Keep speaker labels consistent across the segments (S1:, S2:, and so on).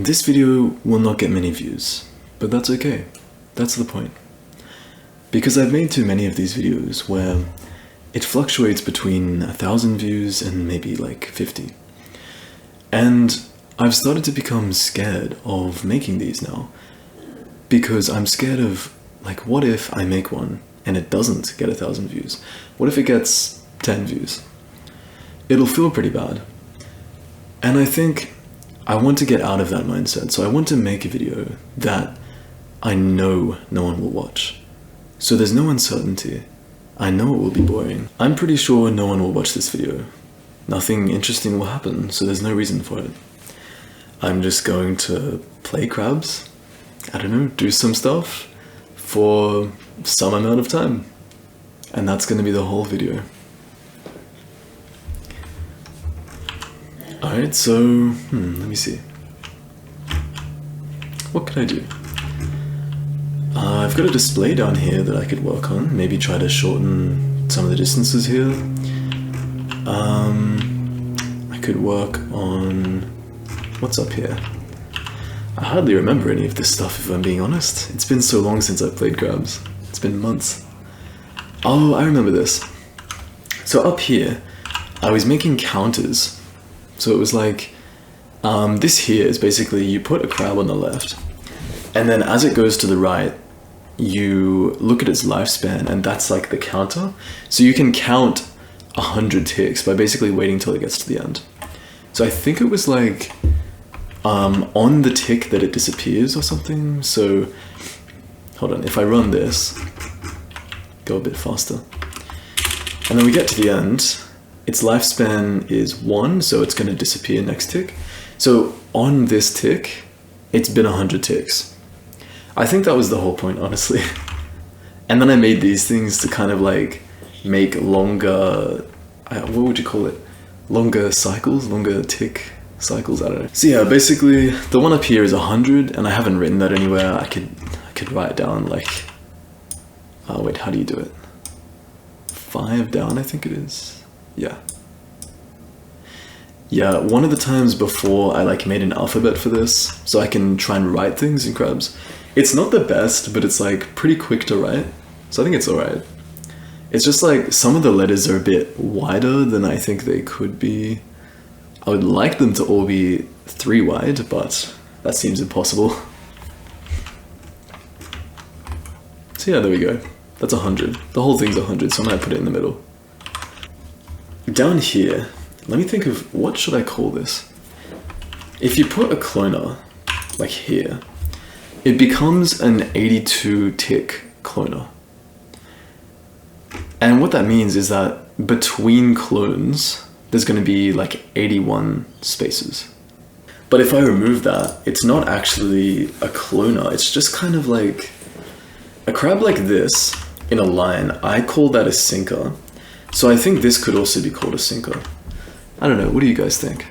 S1: This video will not get many views, but that's okay. That's the point. Because I've made too many of these videos where it fluctuates between 1,000 views and maybe like 50. And I've started to become scared of making these now. Because I'm scared of, like, what if I make one and it doesn't get 1,000 views? What if it gets 10 views? It'll feel pretty bad. And I think I want to get out of that mindset, so I want to make a video that I know no one will watch. So there's no uncertainty. I know it will be boring. I'm pretty sure no one will watch this video. Nothing interesting will happen, so there's no reason for it. I'm just going to play crabs, I don't know, do some stuff for some amount of time. And that's going to be the whole video. Alright, so, let me see. What can I do? I've got a display down here that I could work on. Maybe try to shorten some of the distances here. I could work on... what's up here? I hardly remember any of this stuff, if I'm being honest. It's been so long since I've played crabs. It's been months. Oh, I remember this. So up here, I was making counters. So it was like, this here is basically you put a crab on the left, and then as it goes to the right, you look at its lifespan, and that's like the counter. So you can count 100 ticks by basically waiting till it gets to the end. So I think it was like on the tick that it disappears or something. So hold on, if I run this, go a bit faster, and then we get to the end. Its lifespan is 1, so it's going to disappear next tick. So on this tick, it's been 100 ticks. I think that was the whole point, honestly. And then I made these things to kind of like make longer, what would you call it? Longer cycles, longer tick cycles, I don't know. So yeah, basically the one up here is 100, and I haven't written that anywhere. I could write down like, oh wait, how do you do it? 5 down, I think it is. Yeah, one of the times before I like made an alphabet for this, so I can try and write things in crabs. It's not the best, but it's like pretty quick to write, so I think it's alright. It's just like some of the letters are a bit wider than I think they could be. I would like them to all be 3 wide, but that seems impossible. So yeah, there we go. That's 100. The whole thing's 100, so I might put it in the middle. Down here, let me think of, what should I call this? If you put a cloner, like here, it becomes an 82 tick cloner. And what that means is that between clones, there's going to be like 81 spaces. But if I remove that, it's not actually a cloner, it's just kind of like a crab like this in a line. I call that a sinker. So I think this could also be called a sinker. I don't know, what do you guys think?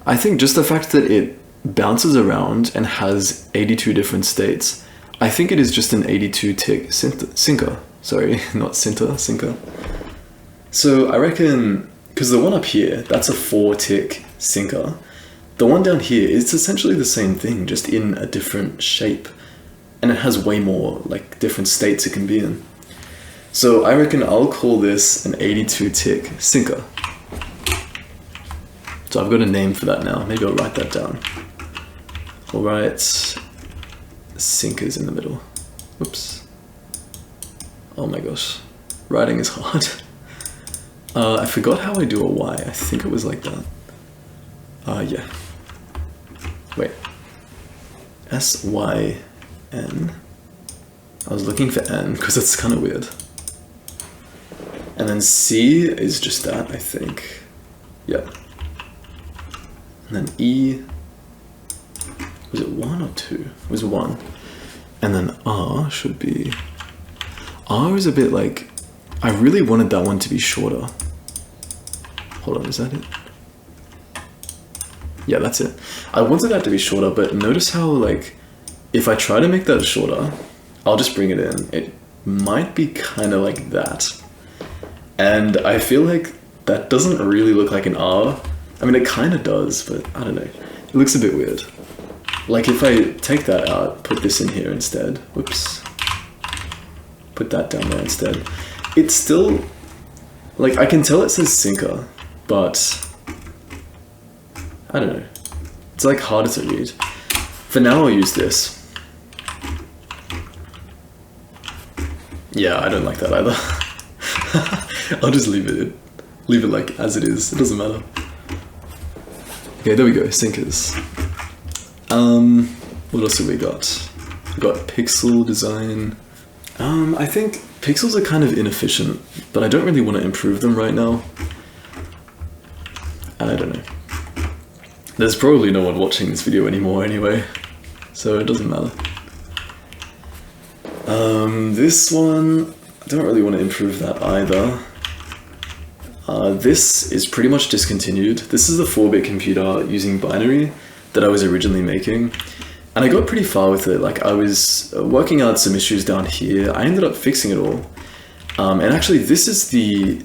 S1: I think just the fact that it bounces around and has 82 different states, I think it is just an 82 tick sinker. Sorry, not sinter, sinker. So I reckon, because the one up here, that's a 4 tick sinker. The one down here, it's essentially the same thing, just in a different shape. And it has way more like different states it can be in. So I reckon I'll call this an 82 tick sinker. So I've got a name for that now. Maybe I'll write that down. I'll write sinkers in the middle. Oops. Oh my gosh. Writing is hard. I forgot how I do a Y. I think it was like that. Yeah. Wait. S-Y-N. I was looking for N because it's kind of weird. And then C is just that, I think. Yeah. And then E, was it 1 or 2? It was 1. And then R should be, R is a bit like, I really wanted that one to be shorter. Hold on, is that it? Yeah, that's it. I wanted that to be shorter, but notice how like, if I try to make that shorter, I'll just bring it in. It might be kind of like that. And I feel like that doesn't really look like an R. I mean, it kind of does, but I don't know. It looks a bit weird. Like if I take that out, put this in here instead, whoops, put that down there instead, it's still, like I can tell it says sinker, but I don't know, it's like harder to read. For now I'll use this. Yeah, I don't like that either. I'll just leave it like as it is, it doesn't matter. Okay, there we go, sinkers. What else have we got? We got pixel design. I think pixels are kind of inefficient, but I don't really want to improve them right now. I don't know. There's probably no one watching this video anymore anyway, so it doesn't matter. This one, I don't really want to improve that either. This is pretty much discontinued. This is a 4-bit computer using binary that I was originally making, and I got pretty far with it. Like I was working out some issues down here. I ended up fixing it all, and actually this is the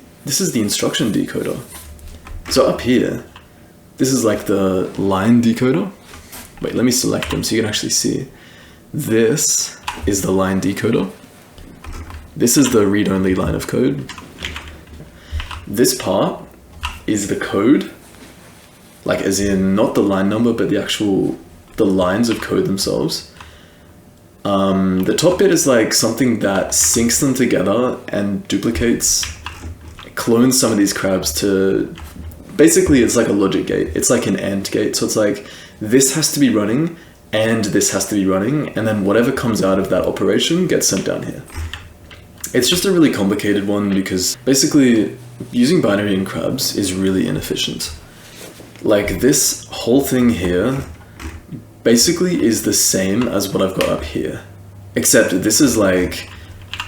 S1: instruction decoder. So up here, this is like the line decoder. Wait, let me select them so you can actually see. This is the line decoder. This is the read-only line of code. This part is the code, like as in not the line number, but the lines of code themselves. The top bit is like something that syncs them together and duplicates, clones some of these crabs to, basically it's like a logic gate. It's like an AND gate. So it's like, this has to be running and this has to be running, and then whatever comes out of that operation gets sent down here. It's just a really complicated one because basically using binary in crabs is really inefficient. Like this whole thing here basically is the same as what I've got up here, except this is like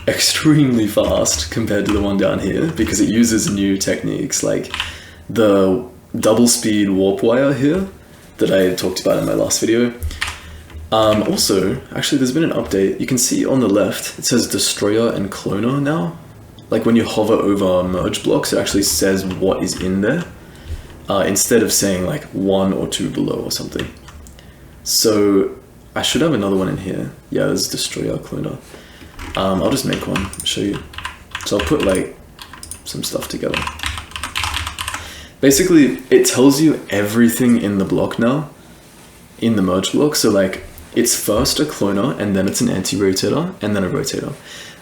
S1: extremely fast compared to the one down here because it uses new techniques like the double speed warp wire here that I talked about in my last video. Also, actually there's been an update. You can see on the left, it says destroyer and cloner now. Like when you hover over merge blocks, it actually says what is in there, instead of saying like 1 or 2 below or something. So I should have another one in here. Yeah, there's destroyer, cloner. I'll just make one, show you. So I'll put like some stuff together. Basically, it tells you everything in the block now, in the merge block. So like, it's first a cloner, and then it's an anti-rotator, and then a rotator.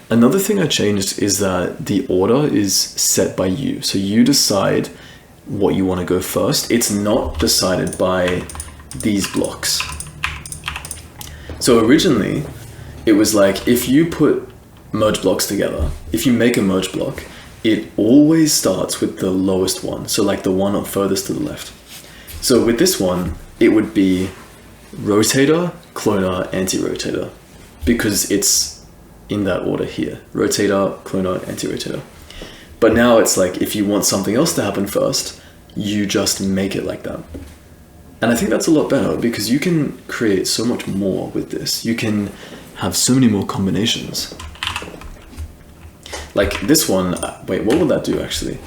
S1: Another thing I changed is that the order is set by you. So you decide what you want to go first. It's not decided by these blocks. So originally, it was like, if you put merge blocks together, if you make a merge block, it always starts with the lowest one. So like the one furthest to the left. So with this one, it would be rotator, cloner, anti-rotator, because it's in that order here. Rotator, cloner, anti-rotator. But now it's like, if you want something else to happen first, you just make it like that. And I think that's a lot better because you can create so much more with this. You can have so many more combinations. Like this one, wait, what will that do actually?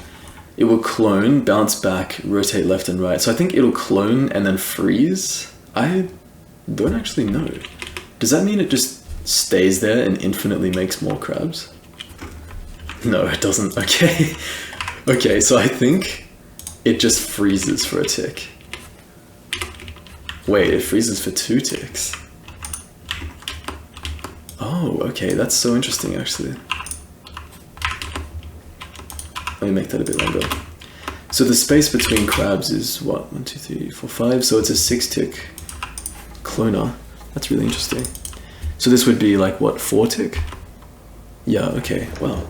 S1: It will clone, bounce back, rotate left and right. So I think it'll clone and then freeze. I don't actually know. Does that mean it just stays there and infinitely makes more crabs? No, it doesn't. Okay. Okay, so I think it just freezes for a tick. Wait, it freezes for 2 ticks. Oh, okay, that's so interesting actually. Let me make that a bit longer. So the space between crabs is what? 1, 2, 3, 4, 5. So it's a 6-tick cloner. That's really interesting. So this would be like what, 4-tick? Yeah, okay, wow.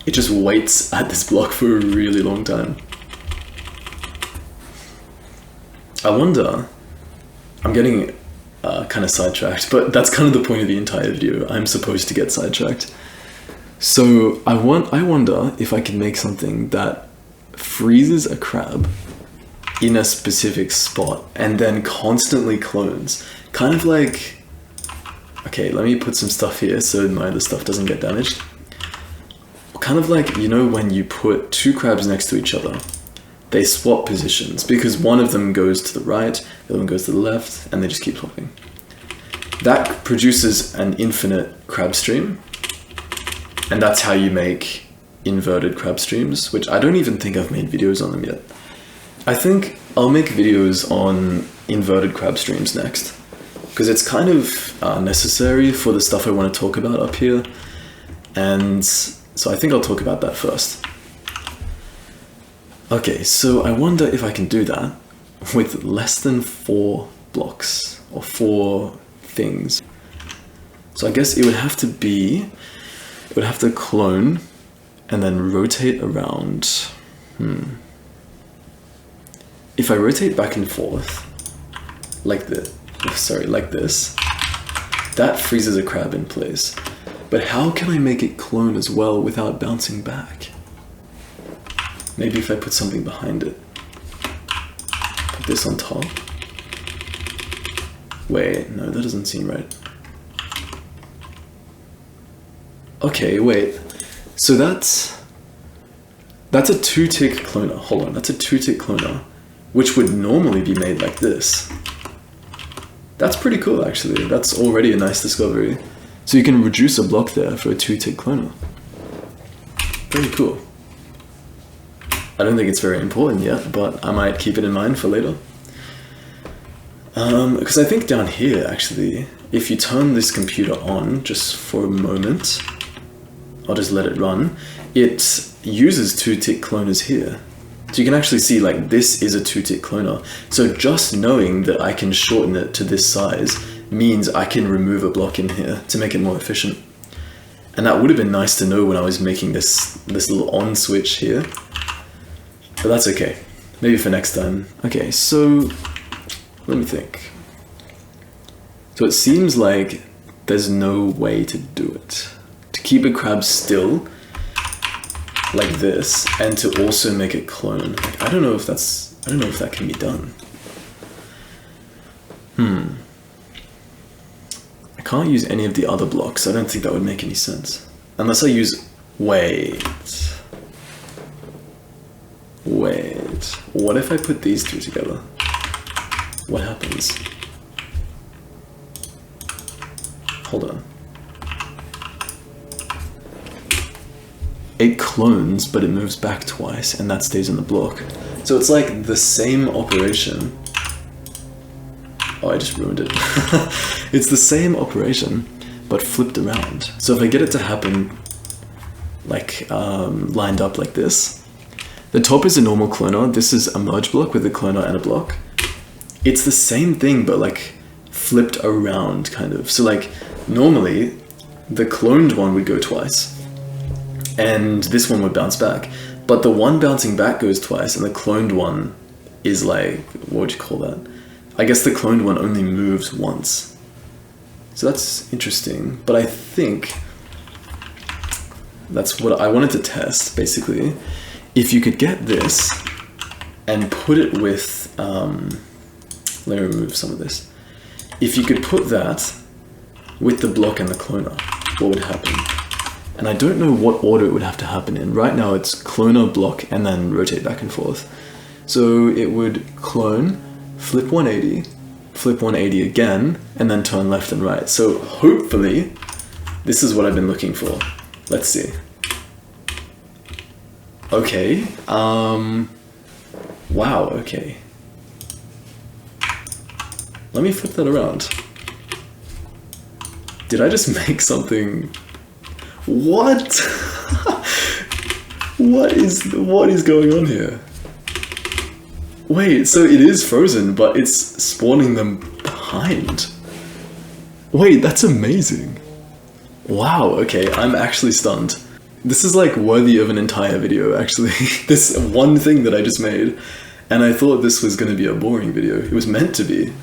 S1: It just waits at this block for a really long time. I wonder, I'm getting kind of sidetracked, but that's kind of the point of the entire video. I'm supposed to get sidetracked. So I wonder if I can make something that freezes a crab in a specific spot and then constantly clones. Kind of like, okay, let me put some stuff here so my other stuff doesn't get damaged. Kind of like, you know, when you put 2 crabs next to each other, they swap positions because one of them goes to the right, the other one goes to the left, and they just keep swapping. That produces an infinite crab stream, and that's how you make inverted crab streams, which I don't even think I've made videos on them yet. I think I'll make videos on inverted crab streams next, because it's kind of necessary for the stuff I want to talk about up here, and so I think I'll talk about that first. Okay, so I wonder if I can do that with less than 4 blocks, or 4 things. So I guess it would have to clone and then rotate around. If I rotate back and forth like this, that freezes a crab in place. But how can I make it clone as well without bouncing back? Maybe if I put something behind it. Put this on top. Wait, no, that doesn't seem right. Okay, wait. So that's a 2-tick cloner. Hold on, that's a 2-tick cloner, which would normally be made like this. That's pretty cool, actually. That's already a nice discovery. So you can reduce a block there for a 2-tick cloner. Pretty cool. I don't think it's very important yet, but I might keep it in mind for later. Because I think down here, actually, if you turn this computer on just for a moment, I'll just let it run, it uses 2-tick cloners here. So you can actually see, like, this is a 2-tick cloner. So just knowing that I can shorten it to this size means I can remove a block in here to make it more efficient. And that would have been nice to know when I was making this little on switch here. But that's okay. Maybe for next time. Okay, so let me think. So it seems like there's no way to do it. To keep a crab still like this and to also make it clone. Like, I don't know if that can be done. I can't use any of the other blocks. I don't think that would make any sense. Unless I use... Wait. What if I put these 2 together? What happens? Hold on. It clones, but it moves back twice, and that stays in the block. So it's like the same operation. Oh, I just ruined it. It's the same operation, but flipped around. So if I get it to happen like lined up like this, the top is a normal cloner, this is a merge block with a cloner and a block. It's the same thing, but like flipped around, kind of. So like, normally, the cloned one would go twice, and this one would bounce back. But the one bouncing back goes twice, and the cloned one is like, what would you call that? I guess the cloned one only moves once. So that's interesting, but I think that's what I wanted to test, basically. If you could get this and put it with, let me remove some of this. If you could put that with the block and the cloner, what would happen? And I don't know what order it would have to happen in. Right now it's cloner, block, and then rotate back and forth. So it would clone, flip 180, flip 180 again, and then turn left and right. So hopefully, this is what I've been looking for. Let's see. Okay, wow, okay. Let me flip that around. Did I just make something? What? What is going on here? Wait, so it is frozen, but it's spawning them behind. Wait, that's amazing. Wow, okay, I'm actually stunned. This is like worthy of an entire video, actually. This one thing that I just made, and I thought this was going to be a boring video. It was meant to be.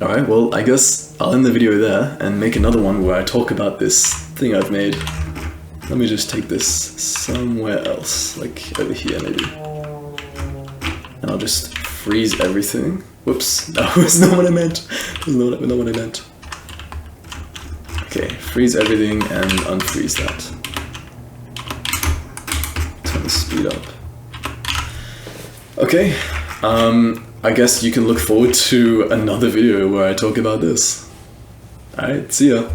S1: Alright, well, I guess I'll end the video there and make another one where I talk about this thing I've made. Let me just take this somewhere else, like over here maybe. And I'll just freeze everything. Whoops, that was not what I meant. That was not what I meant. Okay, freeze everything and unfreeze that. Turn the speed up. Okay, I guess you can look forward to another video where I talk about this. Alright, see ya.